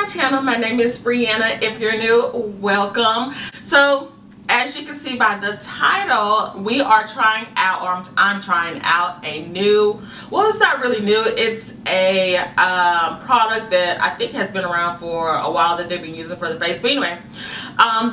channel. My name is Brianna. If you're new, welcome. So as you can see by the title, we are trying out, or I'm trying out a new, well, it's not really new, it's a product that I think has been around for a while that they've been using for the face. But anyway,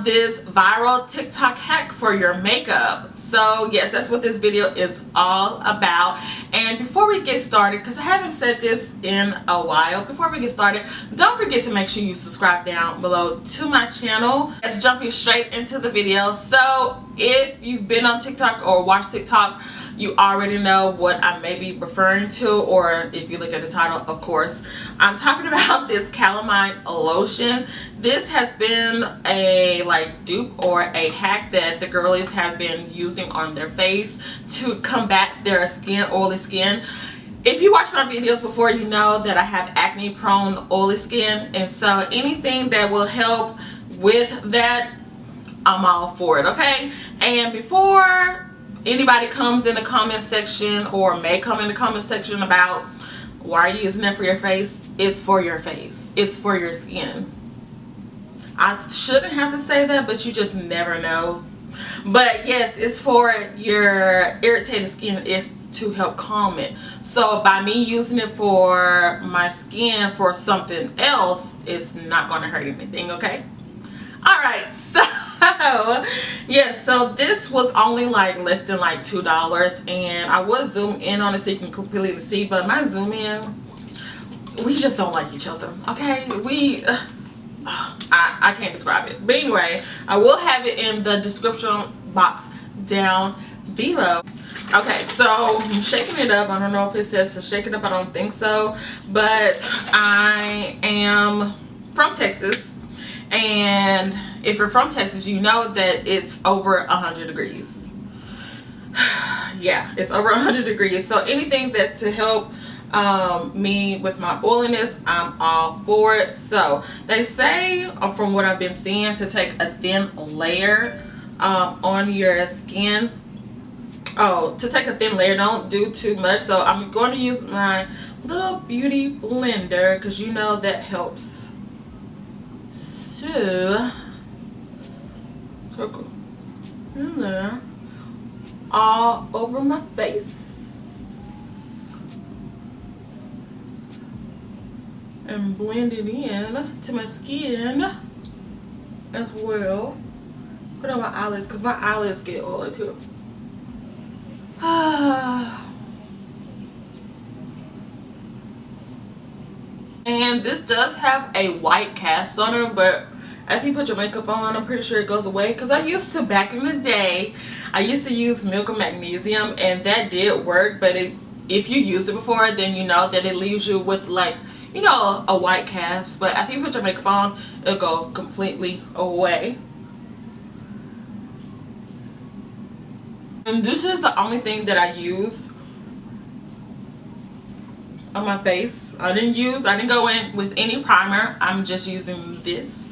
this viral TikTok hack for your makeup. So yes, that's what this video is all about. And before we get started, because I haven't said this in a while, before we get started, don't forget to make sure you subscribe down below to my channel. Let's jump straight into the video. So if you've been on TikTok or watched TikTok, you already know what I may be referring to, or if you look at the title, of course, I'm talking about this Calamine lotion. This has been a dupe or a hack that the girlies have been using on their face to combat their skin, oily skin. If you watch my videos before, you know that I have acne prone oily skin, and so anything that will help with that, I'm all for it, okay? And before anybody comes in the comment section, or may come in the comment section about why are you using it for your face, it's for your face, it's for your skin. I shouldn't have to say that, but you just never know. But yes, it's for your irritated skin, it's to help calm it. So by me using it for my skin for something else, it's not going to hurt anything, okay? Alright, so yes, so this was only less than $2, and I would zoom in on it so you can completely see, but my zoom in, we just don't like each other, okay? I can't describe it. But anyway, I will have it in the description box down below. Okay, so I'm shaking it up. I don't know if it says to shake it up, I don't think so, but I am from Texas. And if you're from Texas, you know that it's over 100 degrees. Yeah, it's over 100 degrees. So anything that to help me with my oiliness, I'm all for it. So they say, from what I've been seeing, to take a thin layer on your skin. Oh, to take a thin layer, don't do too much. So I'm going to use my little beauty blender, because you know that helps. Circle in there all over my face and blend it in to my skin as well. Put on my eyelids, because my eyelids get oily too. And this does have a white cast on it, but after you put your makeup on, I'm pretty sure it goes away. Because I used to, back in the day, I used to use milk and magnesium, and that did work. But if you used it before, then you know that it leaves you with a white cast. But after you put your makeup on, it'll go completely away. And this is the only thing that I use on my face. I didn't go in with any primer. I'm just using this.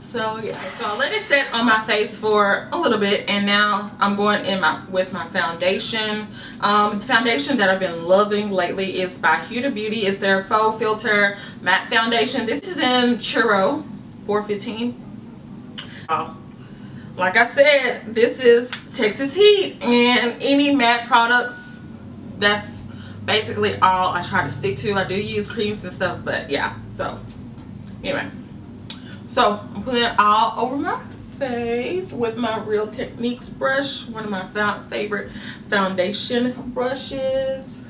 So yeah, so I let it sit on my face for a little bit, and now I'm going in with my foundation. The foundation that I've been loving lately is by Huda Beauty. It's their Faux Filter Matte Foundation. This is in Churro 415. Like I said, this is Texas heat, and any matte products, that's basically all I try to stick to. I do use creams and stuff, but yeah. So anyway, so I'm putting it all over my face with my Real Techniques brush, one of my favorite foundation brushes.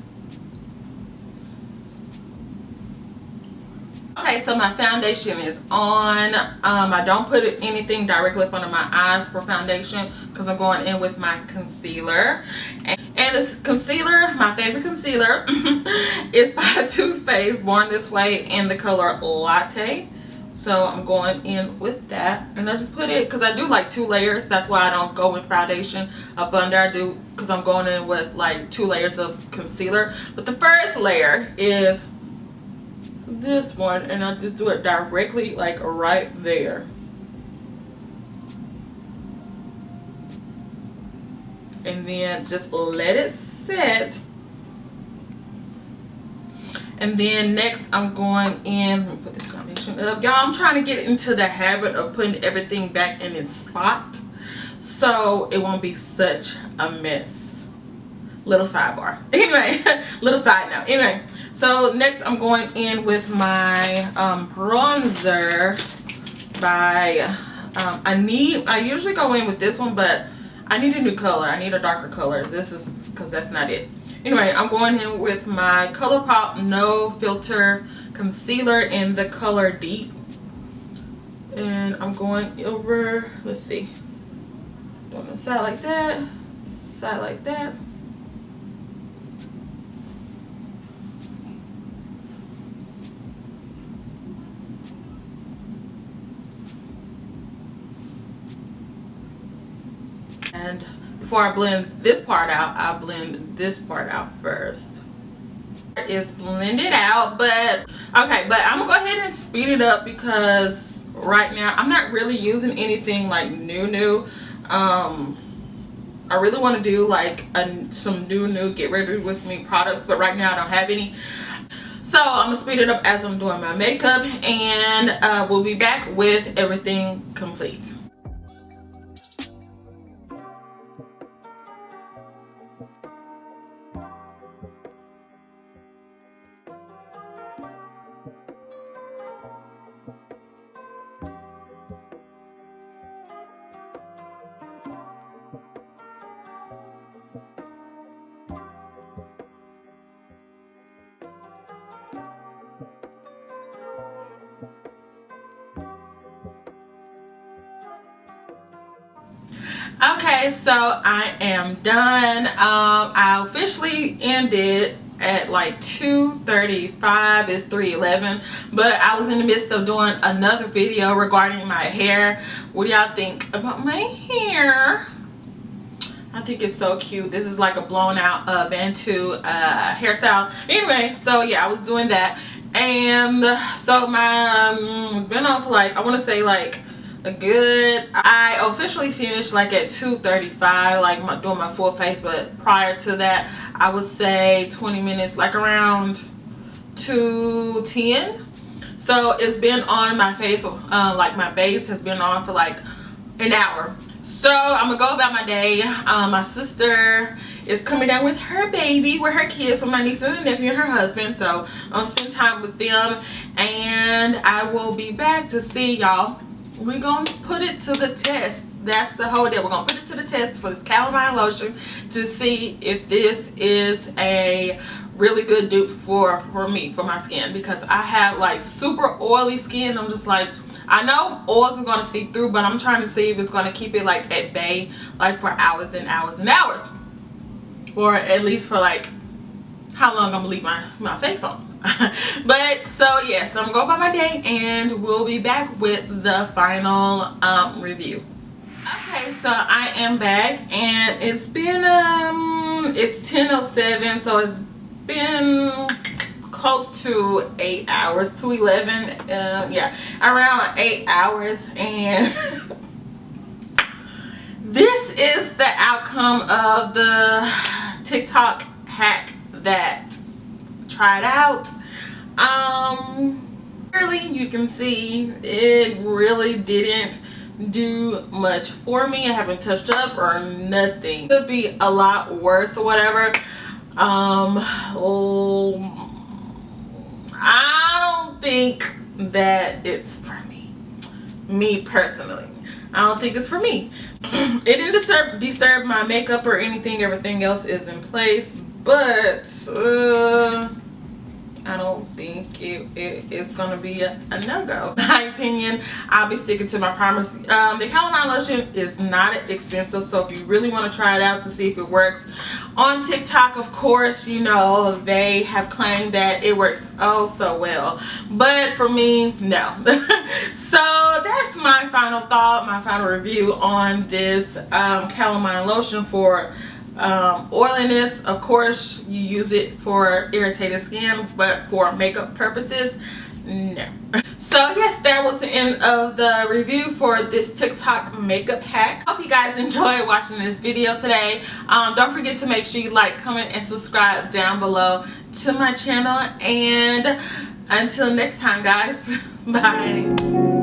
Okay, so my foundation is on. I don't put anything directly up under my eyes for foundation, because I'm going in with my concealer. And this concealer, my favorite concealer, is by Too Faced, Born This Way, in the color Latte. So I'm going in with that, and I just put it, because I do 2 layers. That's why I don't go with foundation up under. I do, because I'm going in with 2 layers of concealer. But the first layer is this one, and I'll just do it directly right there. And then just let it sit. And then next I'm going in, let me put this foundation up. Y'all, I'm trying to get into the habit of putting everything back in its spot so it won't be such a mess. Little sidebar. Anyway, little side note. Anyway, so next I'm going in with my bronzer by, I usually go in with this one, but I need a new color. I need a darker color. This is, because that's not it. Anyway, I'm going in with my ColourPop No Filter Concealer in the color Deep. And I'm going over, let's see, doing the side like that, side like that. And before I blend this part out, I blend this part out first. It's blended out, but okay, but I'm gonna go ahead and speed it up because right now I'm not really using anything like new. I really want to do like some new get ready with me products, but right now I don't have any. So I'm gonna speed it up as I'm doing my makeup, and we'll be back with everything complete. Okay, so I am done. I officially ended at like 2:35. It's 3:11, but I was in the midst of doing another video regarding my hair. What do y'all think about my hair? I think it's so cute. This is like a blown out Bantu hairstyle. Anyway, so yeah, I was doing that, and so my it's been on for like, I want to say like a good, I officially finished like at 2:35, like doing my full face, but prior to that I would say 20 minutes, like around 2:10. So it's been on my face, like my base has been on for like an hour. So I'm gonna go about my day. My sister is coming down with her baby, with her kids, with my niece and nephew and her husband. So I'm gonna spend time with them, and I will be back to see y'all. We're gonna put it to the test. That's the whole deal. We're gonna put it to the test for this Calamine lotion to see if this is a really good dupe for me, for my skin, because I have like super oily skin. I'm just like, I know oils are gonna seep through, but I'm trying to see if it's gonna keep it like at bay, like for hours and hours and hours, or at least for like how long I'm gonna leave my face on. But so yeah, so I'm gonna go about my day, and we'll be back with the final review. Okay, so I am back, and it's been it's 10:07, so it's been close to 8 hours, 2:11, yeah, around 8 hours, and this is the outcome of the TikTok hack that tried out. Clearly you can see it really didn't do much for me. I haven't touched up or nothing. Could be a lot worse or whatever. I don't think that it's for me personally. I don't think it's for me. It didn't disturb my makeup or anything. Everything else is in place, but I don't think it's gonna be a no-go. In my opinion, I'll be sticking to my primers. The Calamine lotion is not expensive, so if you really want to try it out to see if it works, on TikTok, of course, you know, they have claimed that it works oh so well, but for me, no. So that's my final thought, my final review on this Calamine lotion for oiliness. Of course, you use it for irritated skin, but for makeup purposes, no. So yes, that was the end of the review for this TikTok makeup hack. Hope you guys enjoyed watching this video today. Don't forget to make sure you like, comment, and subscribe down below to my channel. And until next time, guys, bye.